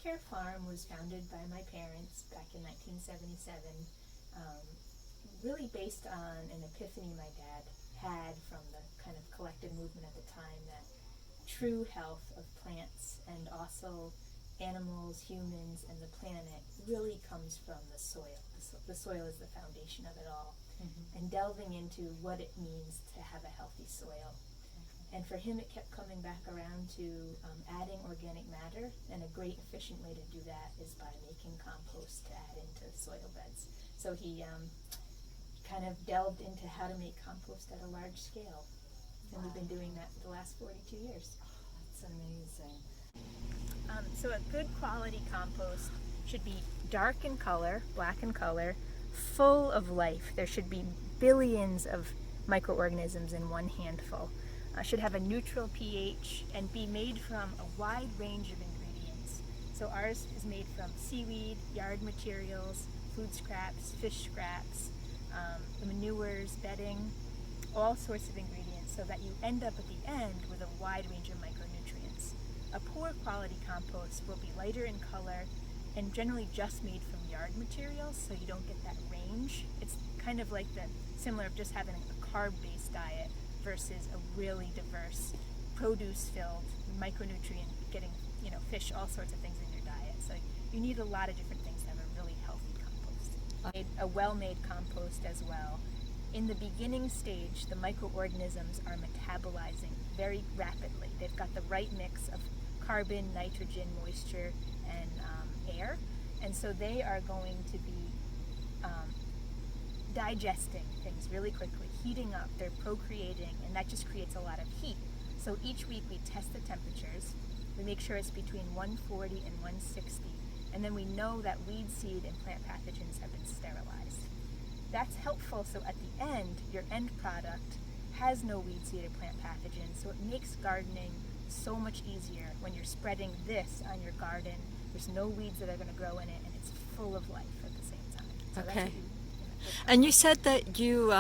Care Farm was founded by my parents back in 1977, really based on an epiphany my dad had from the kind of collective movement at the time, that true health of plants and also animals, humans, and the planet really comes from the soil. The soil is the foundation of it all. And delving into what it means to have a healthy soil. And for him, it kept coming back around to adding organic matter, and a great efficient way to do that is by making compost to add into soil beds. So he kind of delved into how to make compost at a large scale, and we've been doing that for the last 42 years. That's amazing. So a good quality compost should be dark in color, black in color, full of life. There should be billions of microorganisms in one handful. Should have a neutral pH and be made from a wide range of ingredients. So ours is made from seaweed, yard materials, food scraps, fish scraps, manures, bedding, all sorts of ingredients, so that you end up at the end with a wide range of micronutrients. A poor quality compost will be lighter in color and generally just made from yard materials, so you don't get that range. It's kind of like the similar of just having a carb-based diet versus a really diverse, produce-filled, micronutrient, getting fish, all sorts of things in your diet. So you need a lot of different things to have a really healthy compost. A well-made compost as well. In the beginning stage, the microorganisms are metabolizing very rapidly. They've got the right mix of carbon, nitrogen, moisture, and air, and so they are going to be digesting things really quickly, heating up, they're procreating, and that just creates a lot of heat. So each week we test the temperatures, we make sure it's between 140 and 160, and then we know that weed seed and plant pathogens have been sterilized. That's helpful, so at the end, your end product has no weed seed or plant pathogens, so it makes gardening so much easier when you're spreading this on your garden. There's no weeds that are going to grow in it, and it's full of life at the same time. So Okay. And you said that you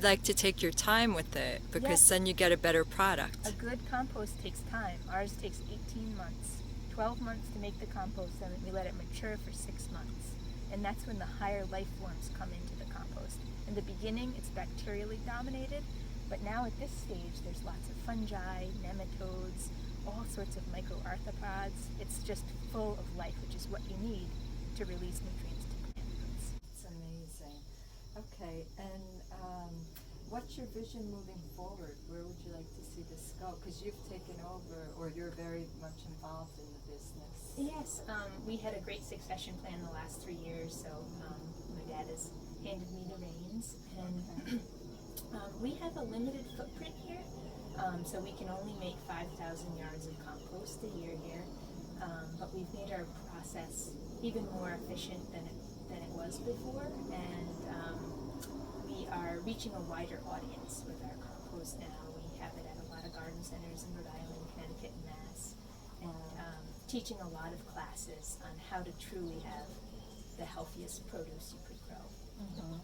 like to take your time with it, because Yes. then you get a better product. A good compost takes time. Ours takes 18 months, 12 months to make the compost, and we let it mature for 6 months. And that's when the higher life forms come into the compost. In the beginning, it's bacterially dominated, but now at this stage, there's lots of fungi, nematodes, all sorts of microarthropods. It's just full of life, which is what you need to release nutrients to plant roots. It's amazing. Okay, and what's your vision moving forward? Where would you like to see this go? Because you've taken over, or you're very much involved in the business. Yes, we had a great succession plan the last 3 years, so my dad has handed me the reins, and we have a limited footprint here, so we can only make 5,000 yards of compost a year here, but we've made our process even more efficient than it was before, and we are reaching a wider audience with our compost now. We have it at a lot of garden centers in Rhode Island, Connecticut, and Mass, and teaching a lot of classes on how to truly have the healthiest produce you could grow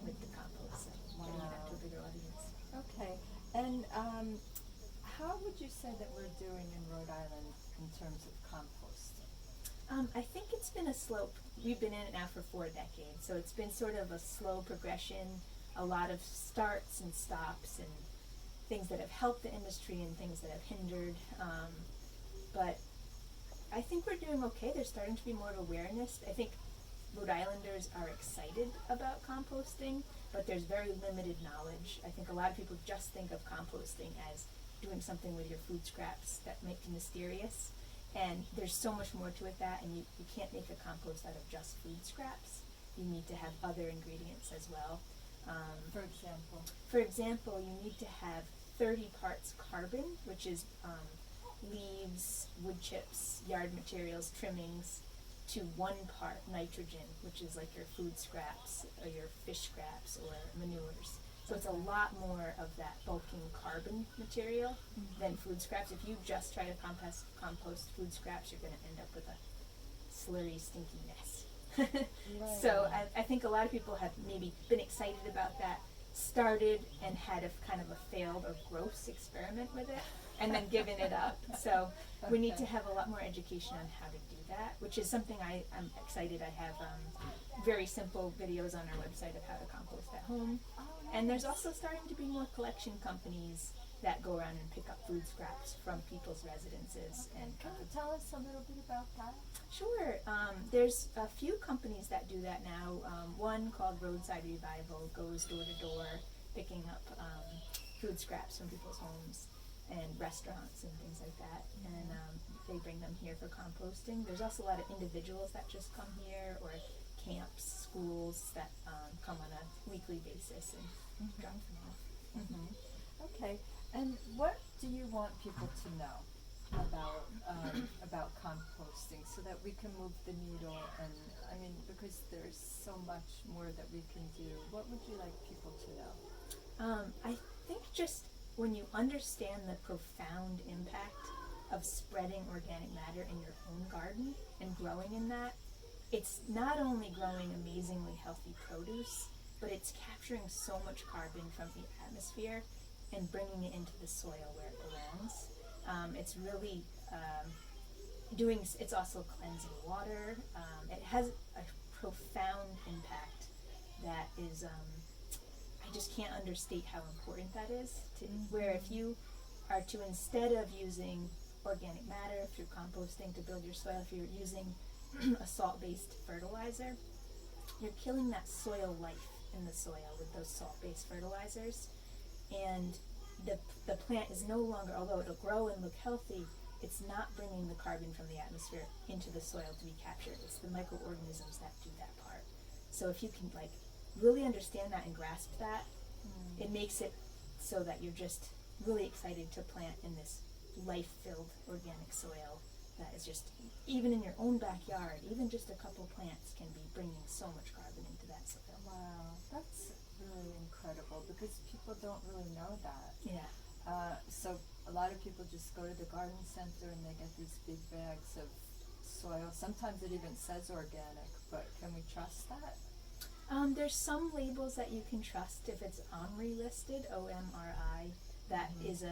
with the compost, so getting it out to a bigger audience. Okay, and how would you say that we're doing in Rhode Island in terms of composting? I think it's been we've been in it now for 4 decades, so it's been sort of a slow progression, a lot of starts and stops and things that have helped the industry and things that have hindered, but I think we're doing okay. There's starting to be more of awareness. I think Rhode Islanders are excited about composting, but there's very limited knowledge. I think a lot of people just think of composting as doing something with your food scraps that might be mysterious, and there's so much more to it and you can't make a compost out of just food scraps. You need to have other ingredients as well. For example, you need to have 30 parts carbon, which is leaves, wood chips, yard materials, trimmings, to 1 part nitrogen, which is like your food scraps or your fish scraps or manures. So it's a lot more of that bulking carbon material than food scraps. If you just try to compost food scraps, you're going to end up with a slurry, stinky mess. So I think a lot of people have maybe been excited about that, started and had a kind of a failed or gross experiment with it and then given it up. So we need to have a lot more education on how to do that, which is something I'm excited. I have very simple videos on our website of how to compost at home. And there's also starting to be more collection companies that go around and pick up food scraps from people's residences. And can you tell us a little bit about that? Sure. There's a few companies that do that now. One called Roadside Revival goes door to door picking up food scraps from people's homes and restaurants and things like that. And they bring them here for composting. There's also a lot of individuals that just come here, or camps, schools that come on a weekly basis and drop them off. Okay, and what do you want people to know about composting so that we can move the needle? And I mean, because there's so much more that we can do, what would you like people to know? I think just when you understand the profound impact of spreading organic matter in your own garden and growing in that, it's not only growing amazingly healthy produce, but it's capturing so much carbon from the atmosphere and bringing it into the soil where it belongs. It's really it's also cleansing water. It has a profound impact that is, I just can't understate how important that is. Where if you are to, instead of using organic matter through composting to build your soil, if you're using a salt-based fertilizer, you're killing that soil life in the soil with those salt-based fertilizers. And the plant is no longer, although it'll grow and look healthy, it's not bringing the carbon from the atmosphere into the soil to be captured. It's the microorganisms that do that part. So if you can really understand that and grasp that, it makes it so that you're just really excited to plant in this life-filled organic soil that is just, even in your own backyard, even just a couple plants can be bringing so much carbon into that soil. Wow, that's really incredible, because people don't really know that. Yeah. So a lot of people just go to the garden center and they get these big bags of soil. Sometimes it even says organic, but can we trust that? There's some labels that you can trust if it's OMRI listed, OMRI. That is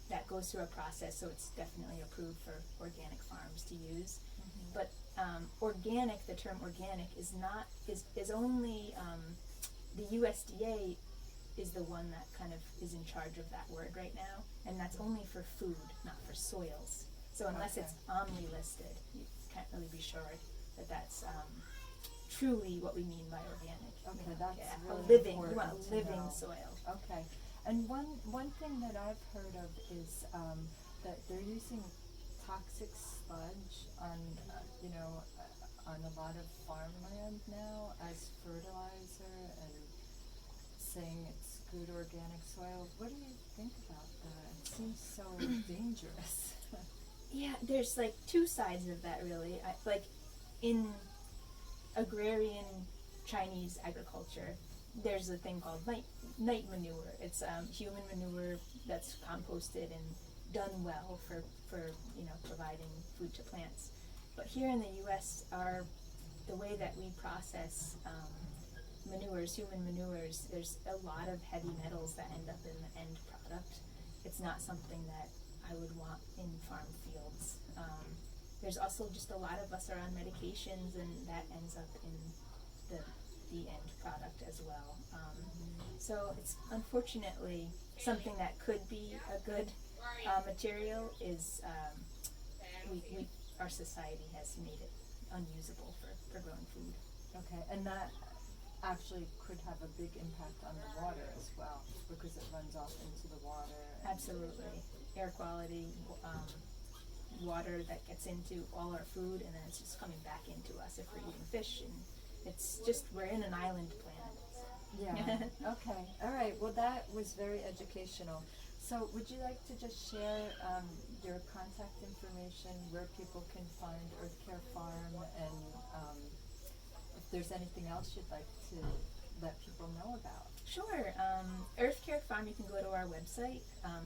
that goes through a process, so it's definitely approved for organic farms to use. But organic, the term organic is only the USDA is the one that kind of is in charge of that word right now, and that's only for food, not for soils. So unless it's OMRI listed, you can't really be sure that that's truly what we mean by organic. Okay, that's really a living, important you want a to living know. soil. Okay, and one thing that I've heard of is that they're using toxic sludge on on a lot of farmland now as fertilizer, and saying it's good organic soil. What do you think about that? It seems so dangerous. Yeah, there's two sides of that really. In agrarian Chinese agriculture, there's a thing called night manure. It's human manure that's composted and done well for providing food to plants. But here in the U.S., the way that we process manures, human manures, there's a lot of heavy metals that end up in the end product. It's not something that I would want in farm fields. There's also just a lot of us are on medications, and that ends up in the end product as well. So it's unfortunately something that could be a good material is our society has made it unusable for growing food. Okay, and that actually could have a big impact on the water as well, because it runs off into the water. Absolutely. Air quality, water that gets into all our food, and then it's just coming back into us if we're eating fish, and it's just, we're in an island planet. Yeah. Okay. All right. Well, that was very educational. So would you like to just share your contact information, where people can find Earth Care Farm, and if there's anything else you'd like to let people know about? Sure. Earth Care Farm, you can go to our website,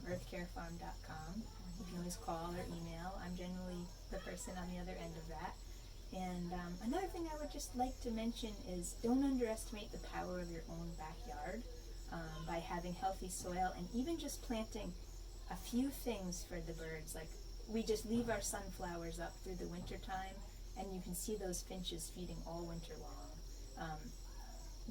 earthcarefarm.com. You can always call or email. I'm generally the person on the other end of that. And another thing I would just like to mention is don't underestimate the power of your own backyard. by having healthy soil, and even just planting a few things for the birds. Like, we just leave our sunflowers up through the winter time, and you can see those finches feeding all winter long.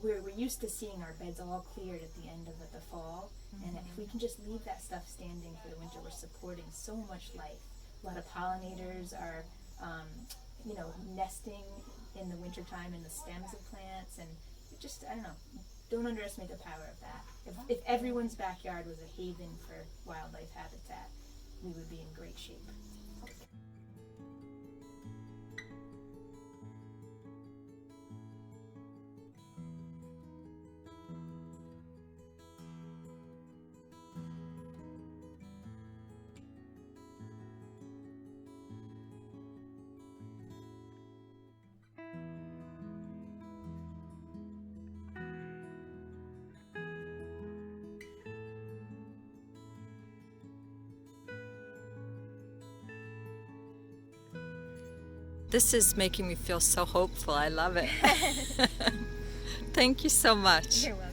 We're used to seeing our beds all cleared at the end of the fall, and if we can just leave that stuff standing for the winter, we're supporting so much life. A lot of pollinators are, nesting in the wintertime in the stems of plants, and just, I don't know, don't underestimate the power of that. If everyone's backyard was a haven for wildlife habitat, we would be in great shape. This is making me feel so hopeful. I love it. Thank you so much. You're welcome.